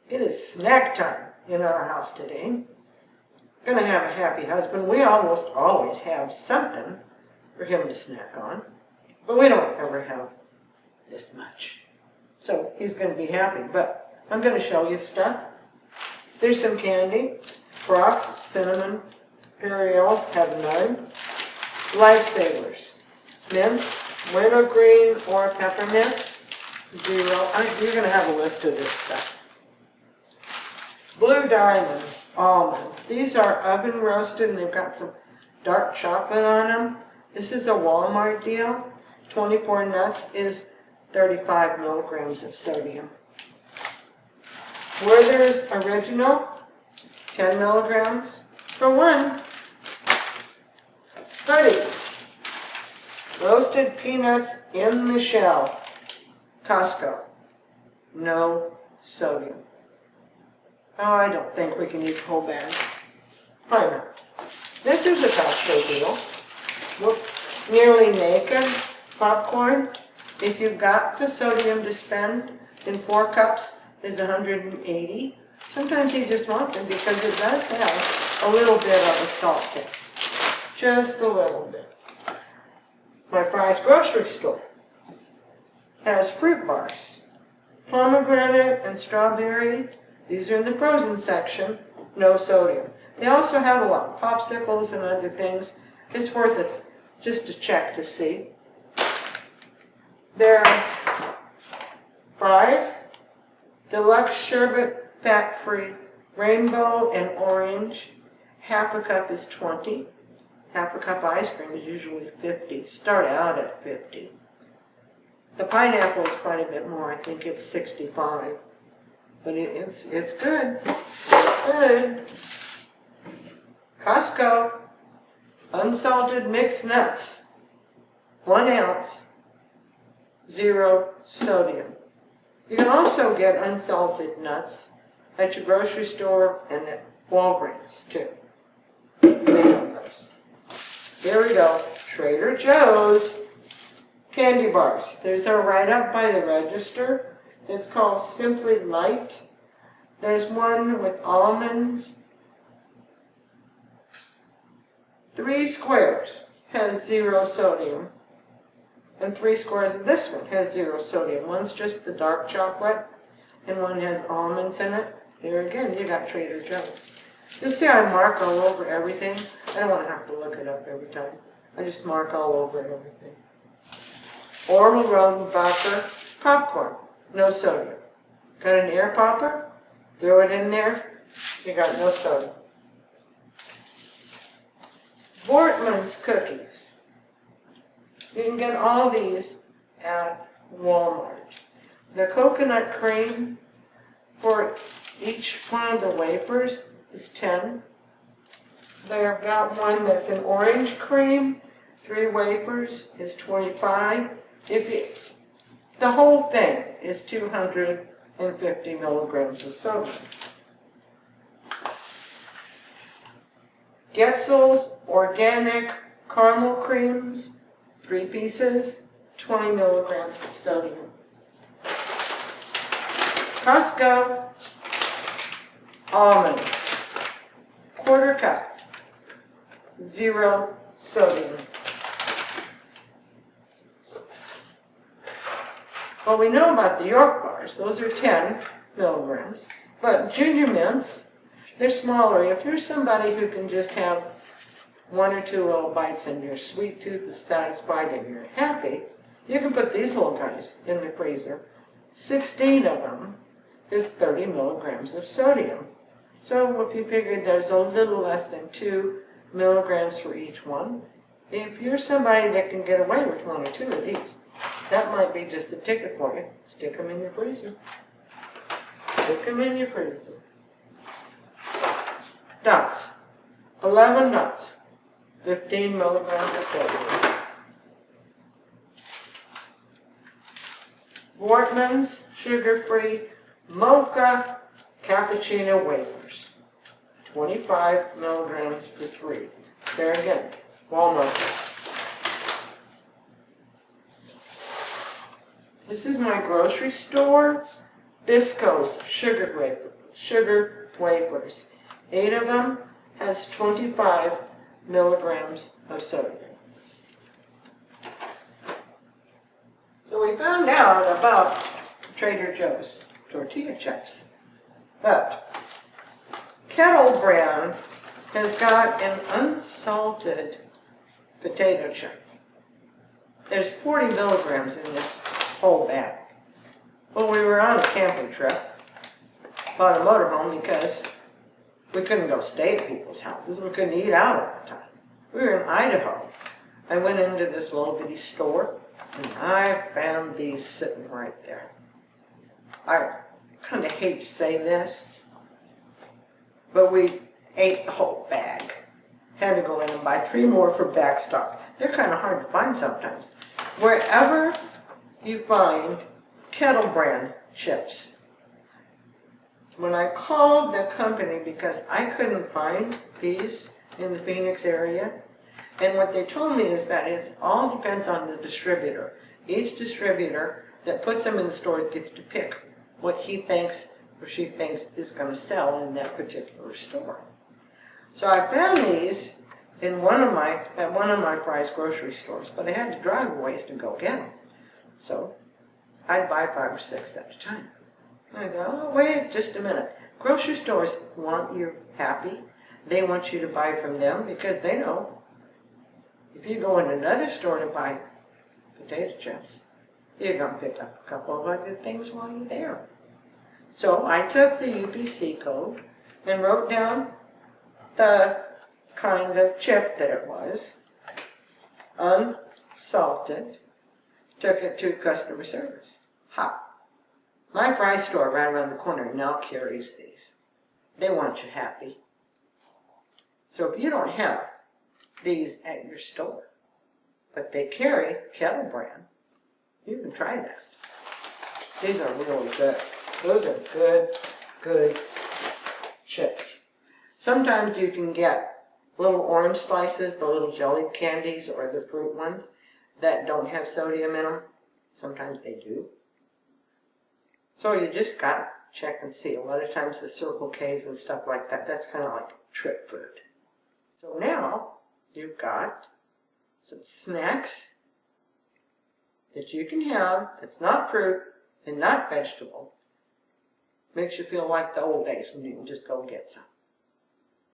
It is snack time in our house today. Gonna have a happy husband. We almost always have something for him to snack on, but we don't ever have this much. So he's gonna be happy, but I'm gonna show you stuff. There's some candy, Brock's, cinnamon, Imperials, have none. Lifesavers, mints, wintergreen or peppermint, 0. You're gonna have a list of this stuff. Blue Diamond almonds. These are oven roasted and they've got some dark chocolate on them. This is a Walmart deal. 24 nuts is 35 milligrams of sodium. Werther's Original, 10 milligrams for one. Buddies, roasted peanuts in the shell. Costco, no sodium. Oh, I don't think we can eat the whole bag. Probably not. This is a Costco deal. Look, Nearly Naked popcorn. If you've got the sodium to spend in 4 cups, is 180. Sometimes he just wants it because it does have a little bit of a salt taste. Just a little bit. My Fry's grocery store has fruit bars. Pomegranate and strawberry. These are in the frozen section. No sodium. They also have a lot of popsicles and other things. It's worth it just to check to see. Their Fry's Deluxe Sherbet, fat-free, rainbow and orange. Half a cup is 20. Half a cup of ice cream is usually 50. Start out at 50. The pineapple is quite a bit more. I think it's 65. But it's good. It's good. Costco unsalted mixed nuts. 1 ounce. 0 sodium. You can also get unsalted nuts at your grocery store and at Walgreens too. Here we go. Trader Joe's candy bars. There's a right up by the register. It's called Simply Light. There's one with almonds. 3 squares has 0 sodium. And 3 squares of this one has 0 sodium. One's just the dark chocolate, and one has almonds in it. There again, you got Trader Joe's. You'll see I mark all over everything. I don't want to have to look it up every time. I just mark all over everything. Orville Redenbacher popcorn, no sodium. Got an air popper? Throw it in there. You got no sodium. Voortman's cookies. You can get all these at Walmart. The coconut cream for each one of the wafers is 10. They've got one that's an orange cream. 3 wafers is 25. The whole thing is 250 milligrams of sodium. Getzel's organic caramel creams. 3 pieces, 20 milligrams of sodium. Costco almonds, 1/4 cup, 0 sodium. Well, we know about the York bars. Those are 10 milligrams. But Junior Mints, they're smaller. If you're somebody who can just have 1 or 2 little bites and your sweet tooth is satisfied and you're happy, you can put these little guys in the freezer. 16 of them is 30 milligrams of sodium. So if you figure there's a little less than 2 milligrams for each one, if you're somebody that can get away with 1 or 2 of these, that might be just the ticket for you. Stick them in your freezer. Stick them in your freezer. Nuts. 11 nuts. 15 milligrams of sodium. Voortman's sugar-free mocha cappuccino wafers. 25 milligrams for 3. There again, Walmart. This is my grocery store. Bisco's sugar wafers. 8 of them has 25 milligrams of sodium. So we found out about Trader Joe's tortilla chips. But Kettle Brand has got an unsalted potato chip. There's 40 milligrams in this whole bag. Well, we were on a camping trip, bought a motorhome because we couldn't go stay at people's houses. We couldn't eat out all the time. We were in Idaho. I went into this little bitty store, and I found these sitting right there. I kind of hate to say this, but we ate the whole bag. Had to go in and buy 3 more for backstock. They're kind of hard to find sometimes. Wherever you find Kettle Brand chips. When I called the company because I couldn't find these in the Phoenix area, and what they told me is that it all depends on the distributor. Each distributor that puts them in the stores gets to pick what he thinks or she thinks is going to sell in that particular store. So I found these in at one of my Fry's grocery stores, but I had to drive a ways to go get them. So I'd buy 5 or 6 at a time. I go, oh, wait just a minute. Grocery stores want you happy. They want you to buy from them because they know if you go in another store to buy potato chips, you're going to pick up a couple of other things while you're there. So I took the UPC code and wrote down the kind of chip that it was, unsalted, took it to customer service. Ha! My Fry store right around the corner now carries these. They want you happy. So if you don't have these at your store, but they carry Kettle Brand, you can try that. These are really good. Those are good chips. Sometimes you can get little orange slices, the little jelly candies or the fruit ones that don't have sodium in them. Sometimes they do. So you just gotta check and see. A lot of times the Circle K's and stuff like that, that's kind of like trip food. So now you've got some snacks that you can have that's not fruit and not vegetable. Makes you feel like the old days when you can just go get some.